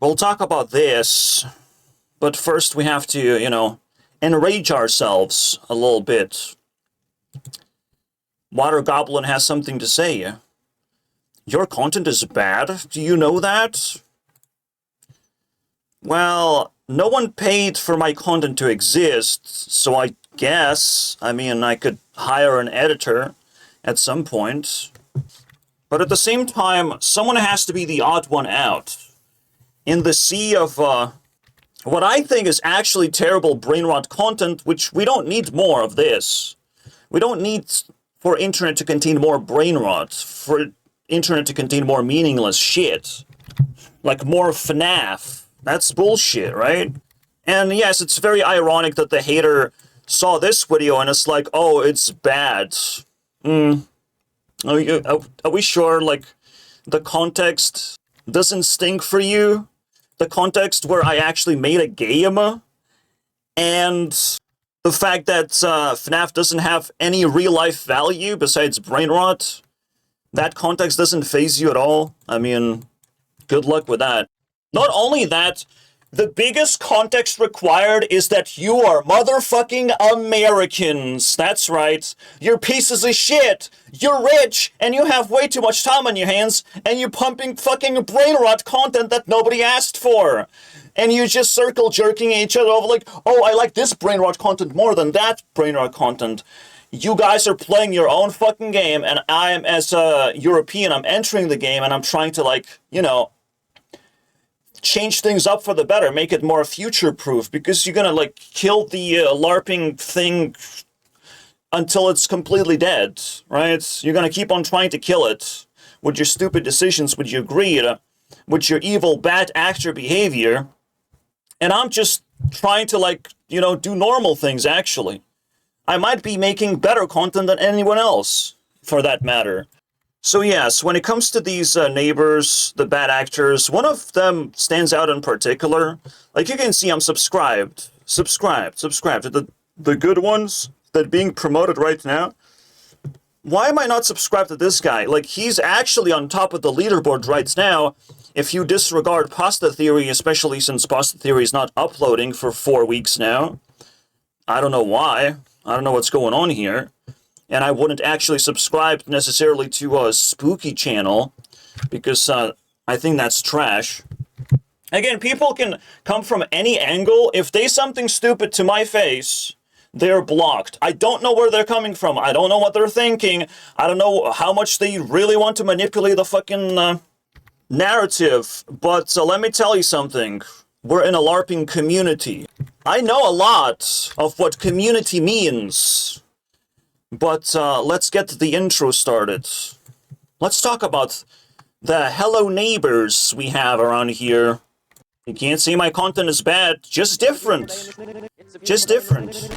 We'll talk about this, but first we have to, enrage ourselves a little bit. Water Goblin has something to say. Your content is bad? Do you know that? Well, no one paid for my content to exist, so I guess, I could hire an editor at some point. But at the same time, someone has to be the odd one out. In the sea of, what I think is actually terrible brain rot content, which we don't need more of this. We don't need for internet to contain more brain rot, for internet to contain more meaningless shit. Like more FNAF. That's bullshit, right? And yes, it's very ironic that the hater saw this video and it's like, oh, it's bad. Are we sure, like, the context doesn't stink for you? The context where I actually made a game? And the fact that FNAF doesn't have any real-life value besides brain rot? That context doesn't faze you at all? Good luck with that. Not only that, the biggest context required is that you are motherfucking Americans. That's right. You're pieces of shit. You're rich, and you have way too much time on your hands, and you're pumping fucking brain rot content that nobody asked for. And you just circle jerking each other over like, oh, I like this brain rot content more than that brain rot content. You guys are playing your own fucking game, and I am, as a European, I'm entering the game, and I'm trying to, change things up for the better, make it more future-proof, because you're gonna, kill the LARPing thing until it's completely dead, right? You're gonna keep on trying to kill it with your stupid decisions, with your greed, with your evil, bad actor behavior, and I'm just trying to, do normal things, actually. I might be making better content than anyone else, for that matter. So yes, when it comes to these neighbors, the bad actors, one of them stands out in particular. Like you can see, I'm subscribed to the good ones that are being promoted right now. Why am I not subscribed to this guy? Like, he's actually on top of the leaderboard right now. If you disregard Pasta Theory, especially since Pasta Theory is not uploading for 4 weeks now. I don't know why. I don't know what's going on here. And I wouldn't actually subscribe necessarily to a spooky channel, because I think that's trash. Again, people can come from any angle. If they say something stupid to my face, they're blocked. I don't know where they're coming from. I don't know what they're thinking. I don't know how much they really want to manipulate the fucking narrative. But let me tell you something. We're in a LARPing community. I know a lot of what community means. But let's get the intro started. Let's talk about the hello neighbors we have around here. You can't say my content is bad, just different. Just different.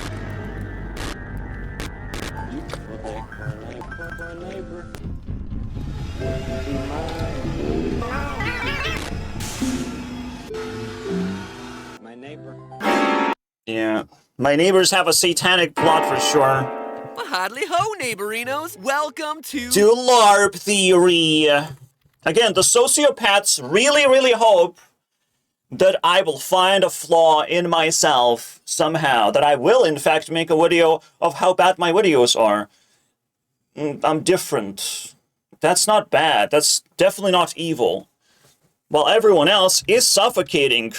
My neighbor. Yeah, my neighbors have a satanic plot for sure. Hardly ho, neighborinos. Welcome to LARP Theory. Again, the sociopaths really hope that I will find a flaw in myself somehow. That I will, in fact, make a video of how bad my videos are. I'm different. That's not bad. That's definitely not evil. While everyone else is suffocating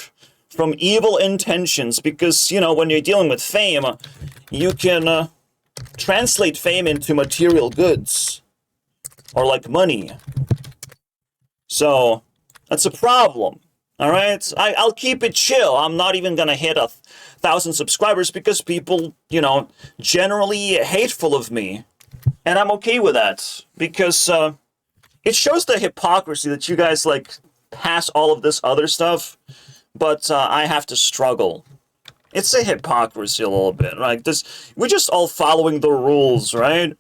from evil intentions. Because, when you're dealing with fame, you can translate fame into material goods. Or like money. So, that's a problem. Alright? I'll keep it chill. I'm not even gonna hit 1,000 subscribers because people, generally hateful of me. And I'm okay with that. Because it shows the hypocrisy that you guys, pass all of this other stuff. But I have to struggle. It's a hypocrisy a little bit, right? We're just all following the rules, right?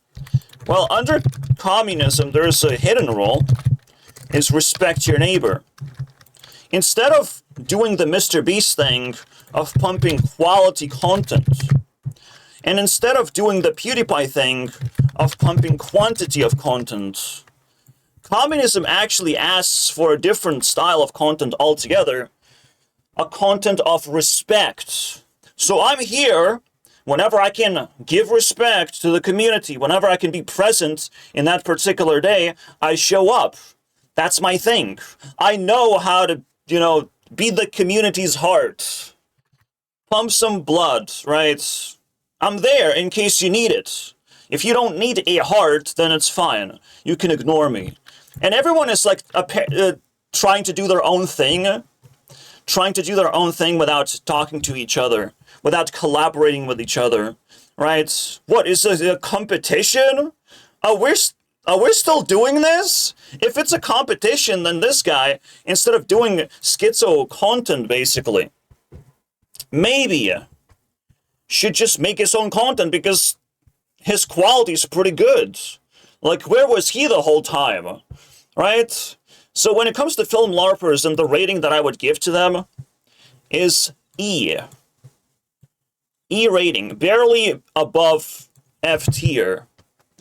Well, under communism, there's a hidden rule. Is respect your neighbor. Instead of doing the Mr. Beast thing of pumping quality content, and instead of doing the PewDiePie thing of pumping quantity of content, Communism actually asks for a different style of content altogether, a content of respect. So I'm here whenever I can give respect to the community, whenever I can be present in that particular day, I show up. That's my thing. I know how to, be the community's heart. Pump some blood, right? I'm there in case you need it. If you don't need a heart, then it's fine. You can ignore me. And everyone is like trying to do their own thing. Without talking to each other, without collaborating with each other, right? What is a competition? We're still doing this? If it's a competition, then this guy, instead of doing schizo content, basically, maybe should just make his own content because his quality is pretty good. Like, where was he the whole time, right? So when it comes to film LARPers, and the rating that I would give to them is E. E rating, barely above F tier,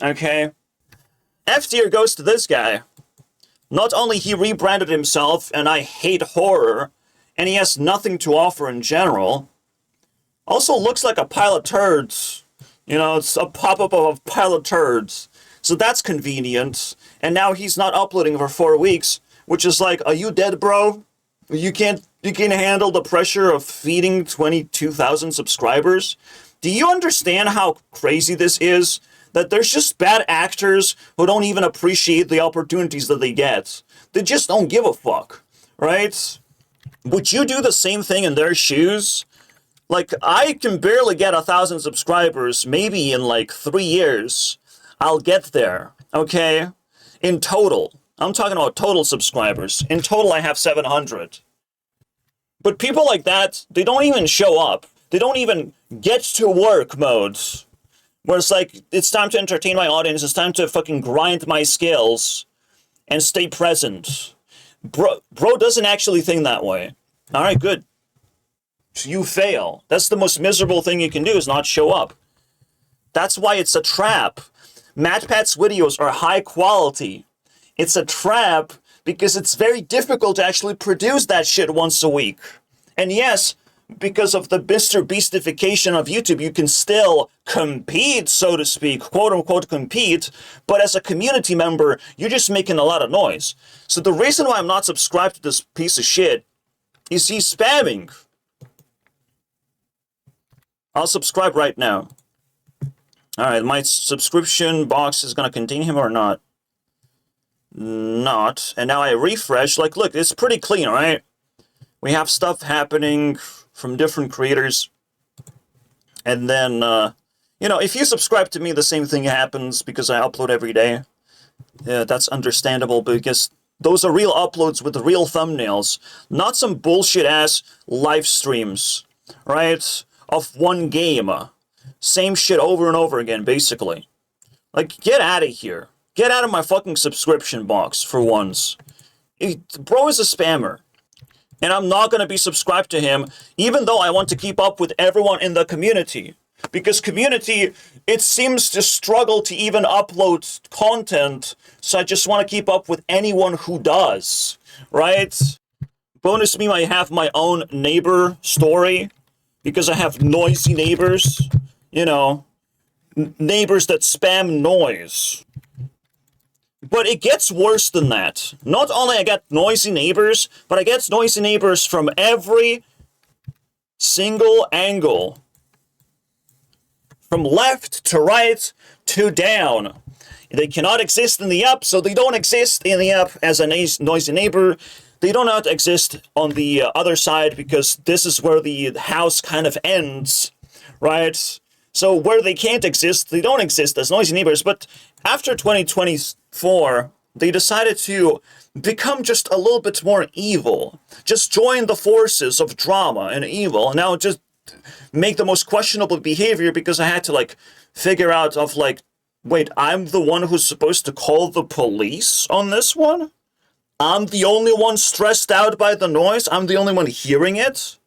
okay? F tier goes to this guy. Not only he rebranded himself, and I hate horror, and he has nothing to offer in general, also looks like a pile of turds. It's a pop-up of a pile of turds. So that's convenient. And now he's not uploading for 4 weeks, which is like, are you dead, bro? You can't handle the pressure of feeding 22,000 subscribers? Do you understand how crazy this is? That there's just bad actors who don't even appreciate the opportunities that they get. They just don't give a fuck, right? Would you do the same thing in their shoes? Like, I can barely get 1,000 subscribers, maybe in like 3 years. I'll get there, okay? In total. I'm talking about total subscribers. In total, I have 700. But people like that, they don't even show up. They don't even get to work modes. Where it's like, it's time to entertain my audience, it's time to fucking grind my skills and stay present. Bro doesn't actually think that way. Alright, good. You fail. That's the most miserable thing you can do, is not show up. That's why it's a trap. MatPat's videos are high quality. It's a trap because it's very difficult to actually produce that shit once a week. And yes, because of the Mr. Beastification of YouTube, you can still compete, so to speak, quote-unquote compete, but as a community member, you're just making a lot of noise. So the reason why I'm not subscribed to this piece of shit is he's spamming. I'll subscribe right now. Alright, my subscription box is gonna contain him or not? Not. And now I refresh. Like, look, it's pretty clean, right? We have stuff happening from different creators. And then, if you subscribe to me, the same thing happens because I upload every day. Yeah, that's understandable because those are real uploads with real thumbnails. Not some bullshit-ass live streams, right? Of one game. Same shit over and over again, basically. Like, get out of here. Get out of my fucking subscription box, for once. Bro is a spammer. And I'm not going to be subscribed to him, even though I want to keep up with everyone in the community. Because community, it seems to struggle to even upload content, so I just want to keep up with anyone who does. Right? Bonus me, I have my own neighbor story, because I have noisy neighbors. Neighbors that spam noise. But it gets worse than that. Not only I get noisy neighbors, but I get noisy neighbors from every single angle. From left to right to down. They cannot exist in the up, so they don't exist in the up as a noisy neighbor. They do not exist on the other side because this is where the house kind of ends, right? So where they can't exist, they don't exist as noisy neighbors. But after 2024, they decided to become just a little bit more evil. Just join the forces of drama and evil. And now just make the most questionable behavior because I had to, figure out wait, I'm the one who's supposed to call the police on this one? I'm the only one stressed out by the noise? I'm the only one hearing it?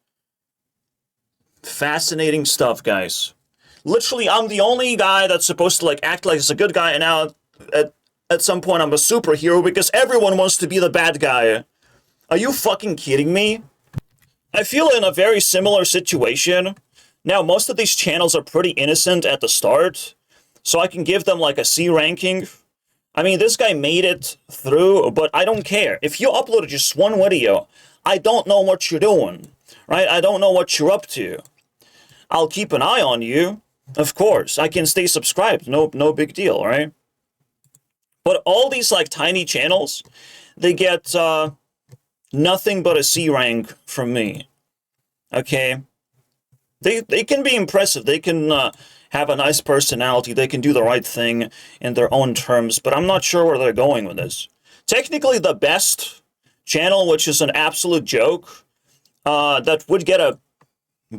Fascinating stuff, guys. Literally, I'm the only guy that's supposed to, act like he's a good guy, and now at some point I'm a superhero because everyone wants to be the bad guy. Are you fucking kidding me? I feel in a very similar situation. Now, most of these channels are pretty innocent at the start, so I can give them like a C ranking. I mean, this guy made it through, but I don't care. If you uploaded just one video, I don't know what you're doing, right? I don't know what you're up to. I'll keep an eye on you, of course. I can stay subscribed, no big deal, right? But all these like tiny channels, they get nothing but a C rank from me. Okay? They can be impressive. They can have a nice personality. They can do the right thing in their own terms, but I'm not sure where they're going with this. Technically, the best channel, which is an absolute joke, that would get a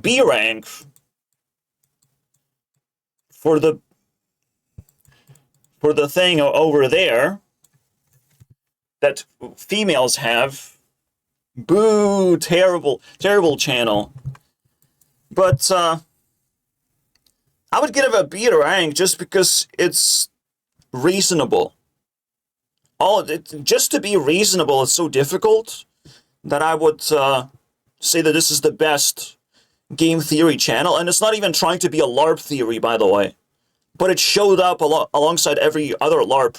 B rank for the thing over there that females have. Boo! Terrible channel. But I would give it a B rank just because it's reasonable. Just to be reasonable is so difficult that I would say that this is the best game theory channel, and it's not even trying to be a LARP theory, by the way. But it showed up alongside every other LARP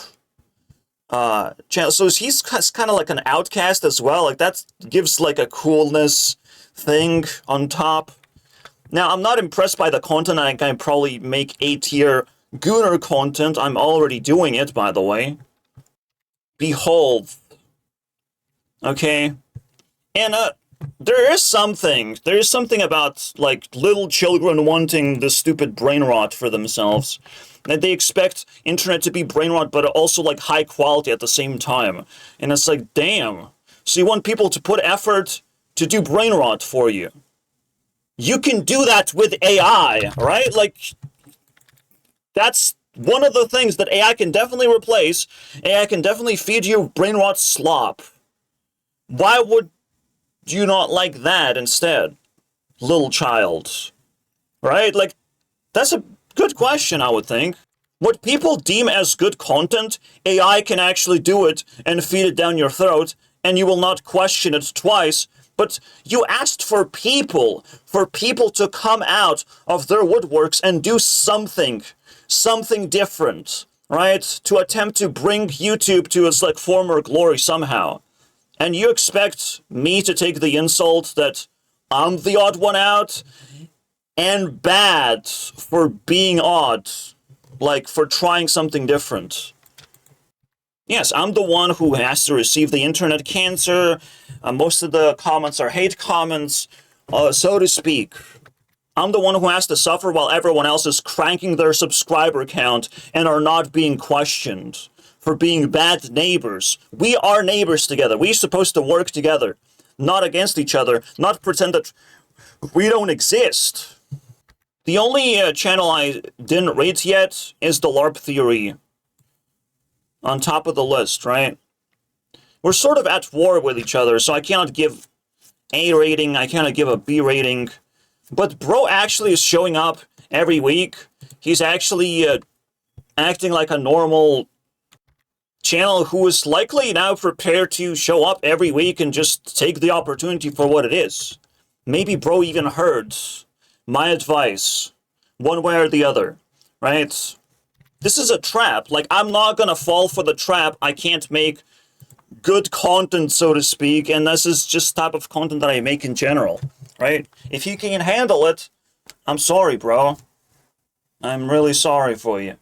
channel. So he's kind of like an outcast as well. Like that gives like a coolness thing on top. Now, I'm not impressed by the content. I can probably make A-tier Gooner content. I'm already doing it, by the way. Behold. Okay? And there is something about, like, little children wanting this stupid brain rot for themselves. That they expect internet to be brain rot, but also, like, high quality at the same time. And it's like, damn. So you want people to put effort to do brain rot for you. You can do that with AI, right? Like, that's one of the things that AI can definitely replace. AI can definitely feed you brain rot slop. Why would you not like that instead, little child? Right? Like, that's a good question, I would think. What people deem as good content, AI can actually do it and feed it down your throat, and you will not question it twice. But you asked for people to come out of their woodworks and do something different, right? To attempt to bring YouTube to its like former glory somehow. And you expect me to take the insult that I'm the odd one out and bad for being odd, like for trying something different. Yes, I'm the one who has to receive the internet cancer. Most of the comments are hate comments, so to speak. I'm the one who has to suffer while everyone else is cranking their subscriber count and are not being questioned for being bad neighbors. We are neighbors together. We're supposed to work together, not against each other, not pretend that we don't exist. The only channel I didn't rate yet is the LARP Theory. On top of the list, right? We're sort of at war with each other, so I cannot give A rating, I cannot give a B rating. But bro actually is showing up every week. He's actually acting like a normal channel who is likely now prepared to show up every week and just take the opportunity for what it is. Maybe bro even heard my advice, one way or the other, right? This is a trap. Like, I'm not gonna fall for the trap. I can't make good content, so to speak, and this is just type of content that I make in general, right? If you can handle it, I'm sorry, bro. I'm really sorry for you.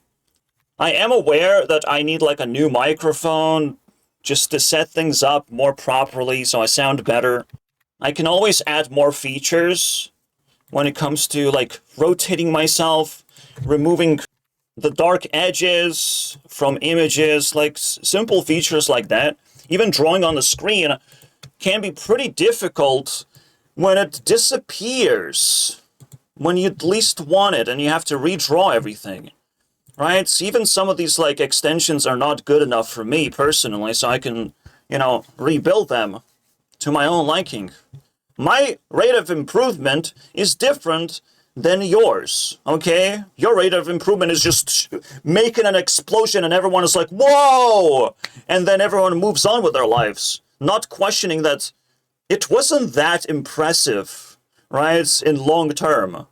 I am aware that I need, like, a new microphone just to set things up more properly so I sound better. I can always add more features when it comes to, like, rotating myself, removing the dark edges from images, like simple features like that. Even drawing on the screen can be pretty difficult when it disappears, when you least want it and you have to redraw everything, right? So even some of these like extensions are not good enough for me personally, so I can, you know, rebuild them to my own liking. My rate of improvement is different than yours, okay? Your rate of improvement is just making an explosion and everyone is like, whoa! And then everyone moves on with their lives, not questioning that it wasn't that impressive, right, in long term.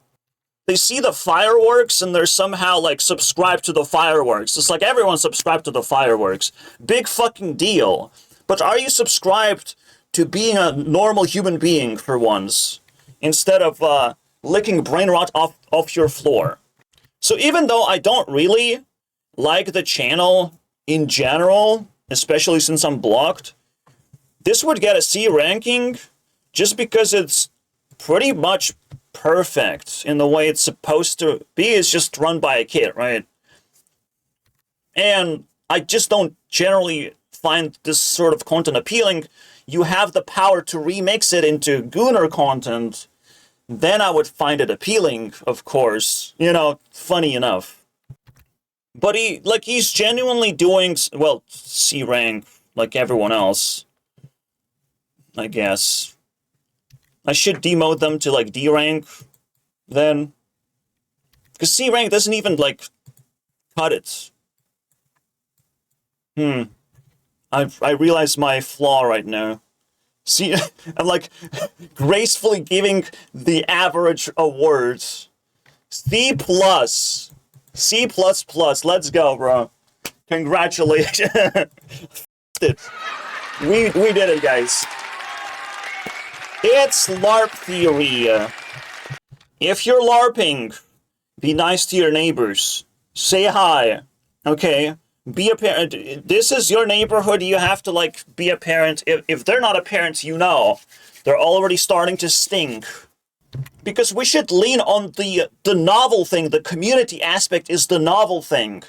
They see the fireworks and they're somehow like subscribed to the fireworks. It's like everyone subscribed to the fireworks. Big fucking deal. But are you subscribed to being a normal human being for once, instead of licking brain rot off your floor? So even though I don't really like the channel in general, especially since I'm blocked, this would get a C ranking just because it's pretty much perfect in the way it's supposed to be. It's just run by a kid, right? And I just don't generally find this sort of content appealing. You have the power to remix it into Gooner content, then I would find it appealing, of course. You know, funny enough. But he's genuinely doing, well, C rank, like everyone else, I guess. I should demote them to, like, D rank, then. Because C rank doesn't even, like, cut it. I realize my flaw right now. See, I'm, like, gracefully giving the average awards. C+. C++. Let's go, bro. Congratulations. We did it, guys. It's LARP theory. If you're LARPing, be nice to your neighbors. Say hi. Okay? Be a parent. This is your neighborhood. You have to, like, be a parent. If they're not a parent, you know. They're already starting to stink. Because we should lean on the novel thing. The community aspect is the novel thing.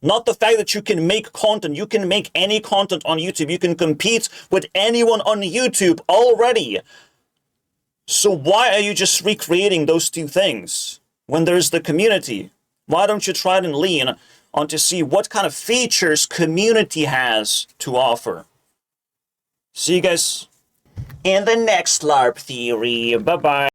Not the fact that you can make content. You can make any content on YouTube. You can compete with anyone on YouTube already. So why are you just recreating those two things when there's the community? Why don't you try and lean on to see what kind of features community has to offer? See you guys in the next LARP theory. Bye-bye.